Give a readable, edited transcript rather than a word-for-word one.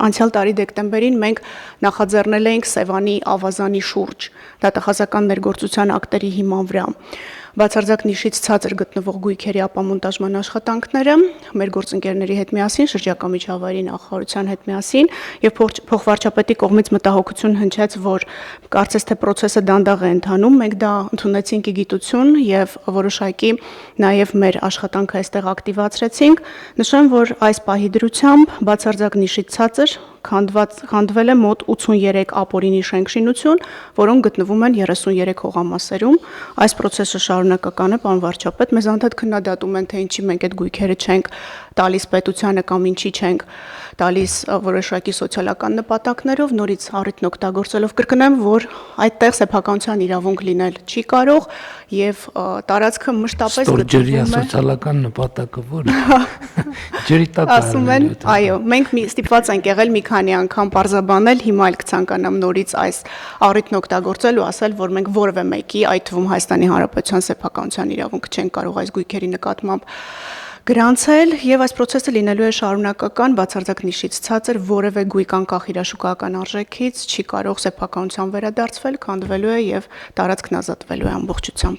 անցյալ տարի դեկտեմբերին մենք նախաձեռնել էինք Սևանի ավազանի շուրջ դատախազական ներգործության ակտերի հիման վրա բացարձակ նիշից ցածր գտնվող գույքերի ապամոնտաժման աշխատանքները մեր գործընկերների հետ միասին, շրջակա միջավայրի նախարարության հետ միասին եւ փոխվարչապետի կողմից մտահոգություն հնչեց, որ կարծես թե process-ը դանդաղ է ընթանում, մենք դա ընդունեցինք ի գիտություն եւ որոշակի նաեւ մեր աշխատանքը այստեղ ակտիվացրեցինք, նշեմ, որ այս պահի դրությամբ բացարձակ նիշից ցածր քանդվել է մոտ 83 ապօրինի շենքշինություն, որոնք գտնվում են 33 հողամասերում։ Այս process-ը շարունակական է, պարոն վարչապետ, մեզ անդադ քննադատում են, թե ինչի մենք այդ գույքերը չենք տալիս պետությանը կամ ինչի չենք տալիս որոշակի սոցիալական նպատակներով, նորից առիթն օգտագործելով կրկնեմ, որ այդտեղ սեփականության իրավունք լինել չի կարող եւ տարածքը մշտապես գտնվում է սոցիալական նպատակը ո՞ր է։ Ջրի տակ ասում են, այո, մենք ստիպված ենք եղել մի քանի անգամ պարզաբանել, հիմա էլ կցանկանամ նորից այս առիթն օգտագործել ու ասել, որ մենք որևէ մեկի, այդ թվում Հայաստանի Հանրապետության սեփականության իրավունքը չենք կարող այս գույքերի նկատմամբ գրանցել եւ այս process-ը լինելու է շարունակական, բացարձակ նիշից ցածր, որևէ գույք անկախ իր շուկայական արժեքից չի կարող սեփականության վերադարձվել, քանդվելու է եւ տարածքն ազատվելու է ամբողջությամբ։